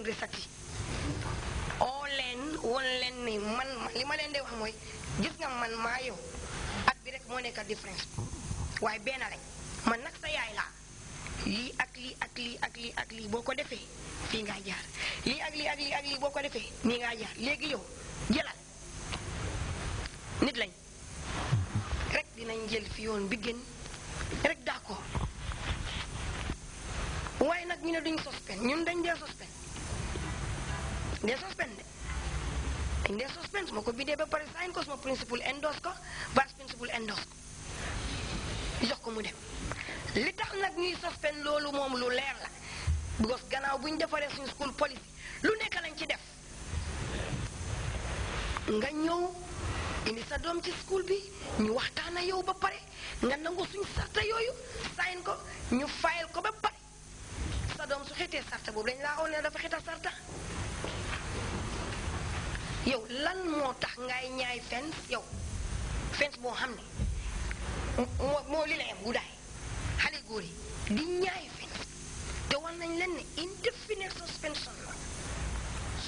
resati oo leen won leen ni man li ma leen di wax mooy gis nga man maa yow at bi rek moo nekk différence waaye benn lañ man nag sa yaay laa lii ak lii ak lii ak lii ak lii boo ko defee fii ngaa jaar lii ak lii ak lii ak lii boo ko defee nii ngaa jaar léegi yow jëlal nit lañ rek dinañ jël fi yoon bi gën rek d'accord waaye nag ñu ne duñ suspend ñun dañ dee suspend de dañ dee suspend su ma ko bindee ba pare sign ko suma principal endorse ko vice principal endorse ko jox ko mu dem li tax nag ñuy suspend loolu moom lu leer la because gannaaw bu ñu defaree suñu school policy lu nekk lañ ci def nga ñëw indi sa doom ci school bi ñu waxtaana yow ba pare nga nangu suñu sarta yooyu sign ko ñu fayal ko ba pare sa doom su xetee sarta boobu dañ laa xool ne dafa xeta sarta yow lan moo tax ngay ñaay fence yow fence boo xam ne moo li la yem guddaay xale góor yi di ñaay fence te war nañ leen ne indefinite suspension la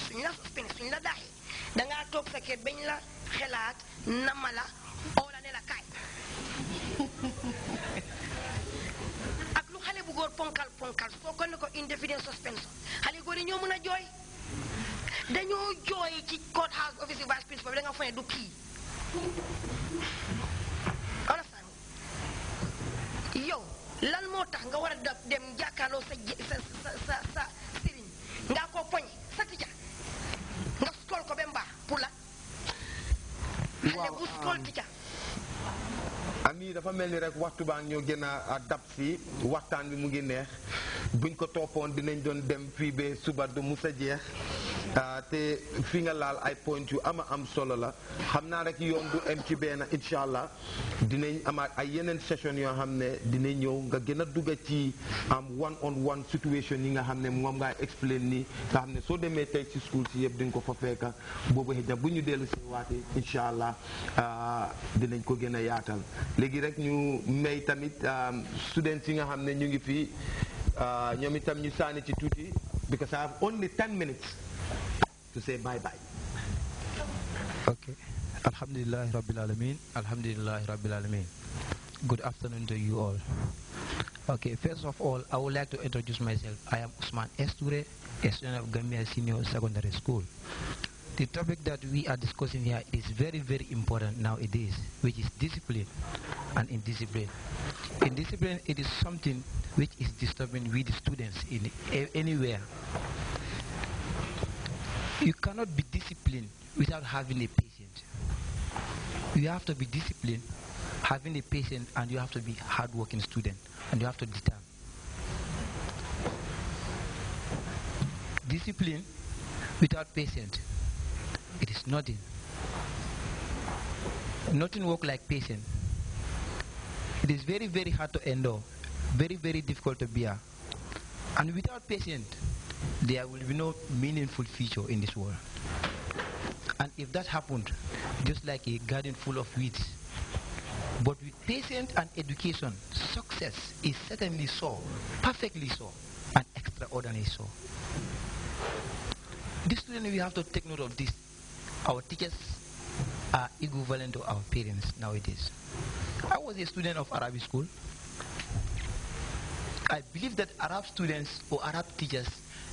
suñ la suspend suñ la daaxee dangaa toog sa kër bañ la xelaat nama la oo la ne la kaay ak lu xale bu góor ponkal soo ko ne ko indefinite suspension xale góor yi ñoo mën a jooy dañoo jooy ci court house office vice principal bi da nga fa ne du kii understand yow lan moo tax nga war a dem jàkkaarloo sa sëriñ nga ko poñ sa tica nga skool ko ba mbaax pour la xale bu skool tica ami dafa mel ni rek waxtu baa ñoo gën a dab si waxtaan bi mu ngi neex buñ ko toppoon dinañ doon dem fii ba suba du musa jeex te fi nga laal ay point yu am solo la xam naa rek yoon du am ci benn incha allah dinañ amaat ay yeneen session yoo xam ne dinañ ñëw nga gën a dugg ci am one on one situation yi nga xam ne moom ngaa explain ni nga xam ne soo demee tey ci school si yëpp di nga ko fa fekka boobu xëy na bu ñu dellu si waatee incha allah dinañ ko gën a yaatal léegi rek ñu may tamit students yi nga xam ne ñu ngi fii ñoom itam ñu sànni ci tuuti because I have only 10 minutes to say bye-bye. Okay. Alhamdulillah Rabbil Alameen. Alhamdulillah Rabbil Alameen. Good afternoon to you all. Okay, first of all, I would like to introduce myself. I am Usman Esture, a student of Gambia Senior Secondary School. The topic that we are discussing here is very, very important nowadays, which is discipline and indiscipline. Indiscipline, it is something which is disturbing with the students in anywhere. You cannot be disciplined without having a patient. You have to be disciplined, having a patient, and you have to be hardworking student, and you have to determine. Discipline without patient, it is nothing. Nothing work like patient. It is very, very hard to endure, very, very difficult to bear. And without patient, there will be no meaningful future in this world. And if that happened, just like a garden full of weeds, but with patience and education, success is certainly so, perfectly so, and extraordinary so. This student, we have to take note of this. Our teachers are equivalent to our parents nowadays. I was a student of Arabic school. I believe that Arab students or Arab teachers,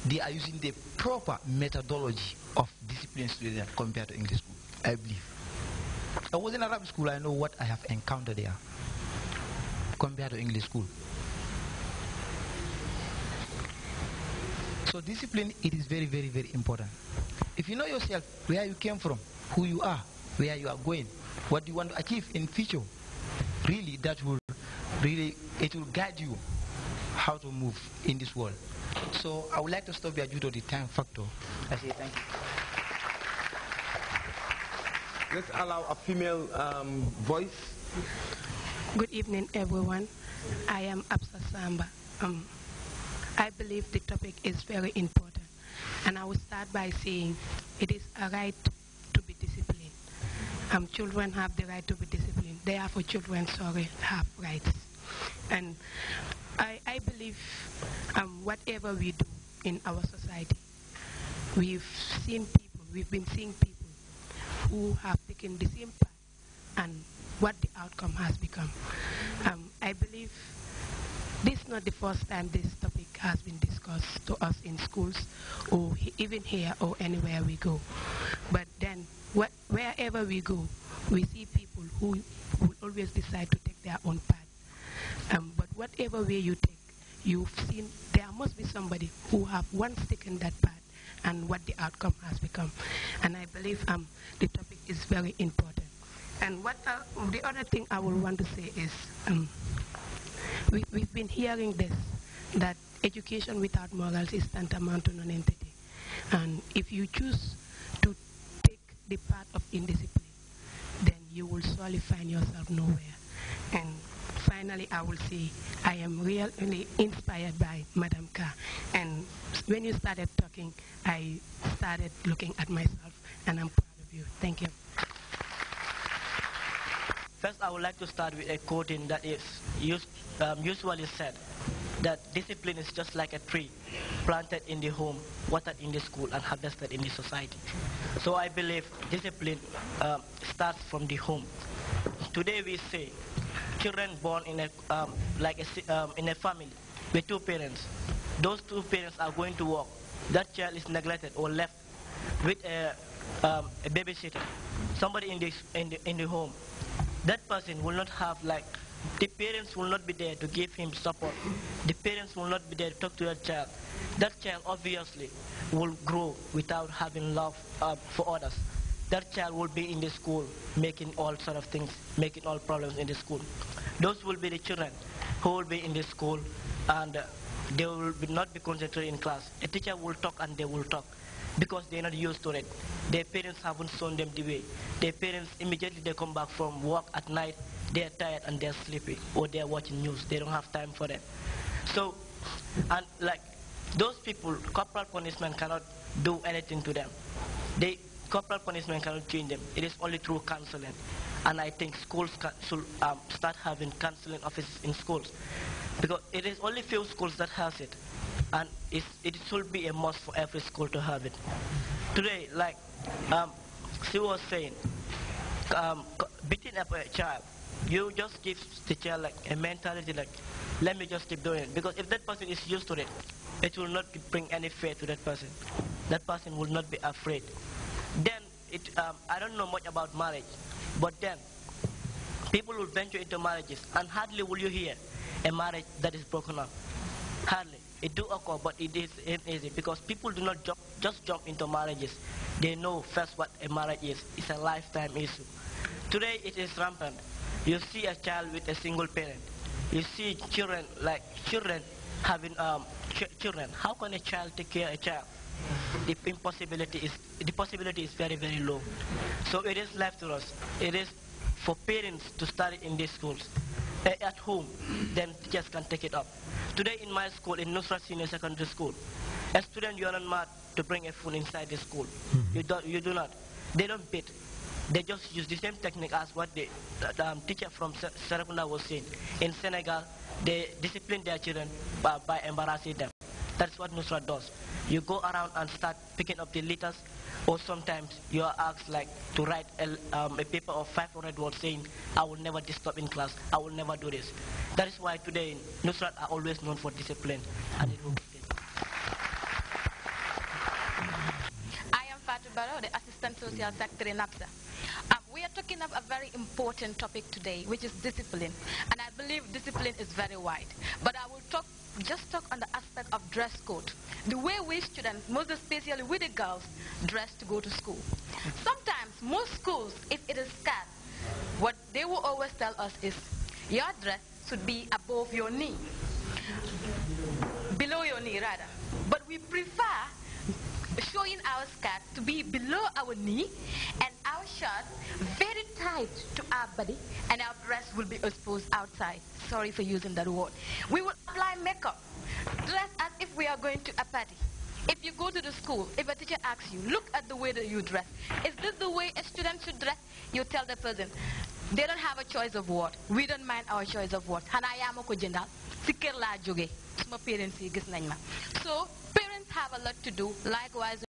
they are using the proper methodology of discipline students compared to English school, I believe. I was in Arabic school, I know what I have encountered there compared to English school. So discipline, it is very, very, very important. If you know yourself, where you came from, who you are, where you are going, what you want to achieve in future, really that will it will guide you how to move in this world. So I would like to stop here due to the time factor. I say thank you. Let's allow a female voice. Good evening, everyone. I am Absa Samba. I believe the topic is very important, and I will start by saying it is a right to be disciplined. Children have the right to be disciplined. Therefore, children, have rights. And I believe whatever we do in our society, we've been seeing people who have taken the same path and what the outcome has become. I believe this is not the first time this topic has been discussed to us in schools or even here or anywhere we go. But then wherever we go, we see people who will always decide to take their own path. But whatever way you take, you've seen there must be somebody who have once taken that path and what the outcome has become. And I believe the topic is very important. And what the other thing I would want to say is, we've been hearing this, that education without morals is tantamount to non-entity. And if you choose to take the path of indiscipline, then you will surely find yourself nowhere. And finally, I will say I am really inspired by Madam Ka. And when you started talking, I started looking at myself, and I'm proud of you. Thank you. First, I would like to start with a quoting that is usually said, that discipline is just like a tree planted in the home, watered in the school, and harvested in the society. So I believe discipline starts from the home. Today we say children born in a family with two parents. Those two parents are going to work. That child is neglected or left with a babysitter, somebody in the home. That person will not have, the parents will not be there to give him support. The parents will not be there to talk to that child. That child obviously will grow without having love for others. That child will be in the school making all sort of things, making all problems in the school. Those will be the children who will be in the school, and they will not be concentrated in class. A teacher will talk and they will talk, because they're not used to it. Their parents haven't shown them the way. Their parents, immediately they come back from work at night, they're tired and they're sleepy, or they're watching news. They don't have time for them. So, and those people, corporal punishment cannot do anything to them. Corporal punishment cannot change them. It is only through counseling. And I think schools should start having counseling offices in schools, because it is only few schools that has it. And it should be a must for every school to have it. Today, she was saying, beating up a child, you just give the child a mentality let me just keep doing it. Because if that person is used to it, it will not bring any fear to that person. That person will not be afraid. Then, I don't know much about marriage, but then people will venture into marriages, and hardly will you hear a marriage that is broken up. Hardly. It do occur, but it is easy, because people do not just jump into marriages. They know first what a marriage is. It's a lifetime issue. Today it is rampant. You see a child with a single parent. You see children having children. How can a child take care of a child? The possibility is very, very low. So it is left to us. It is for parents to study in these schools. At home, then teachers can take it up. Today in my school, in Nusrat Senior Secondary School, a student, you are not mad to bring a phone inside the school. You do not. They don't beat. They just use the same technique as what the teacher from Serekunda was saying. In Senegal, they discipline their children by embarrassing them. That's what Nusrat does. You go around and start picking up the letters, or sometimes you are asked to write a paper of 500 words saying, I will never disturb in class, I will never do this. That is why today Nusrat are always known for discipline. And it will be I am Fatou Barrow, the Assistant Social Secretary in NAPSA. We are talking of a very important topic today, which is discipline. And I believe discipline is very wide. But I will just talk on the aspect of dress code. The way we students, most especially with the girls, dress to go to school. Sometimes, most schools, if it is skirt, what they will always tell us is, your dress should be above your knee. Below your knee, rather. But we prefer showing our skirt to be below our knee, and our shirt very tight to our body, and our dress will be exposed outside. Sorry for using that word. We will apply makeup, dress as if we are going to a party. If you go to the school, if a teacher asks you, look at the way that you dress. Is this the way a student should dress? You tell the person, they don't have a choice of word. We don't mind our choice of word. So parents have a lot to do. Likewise,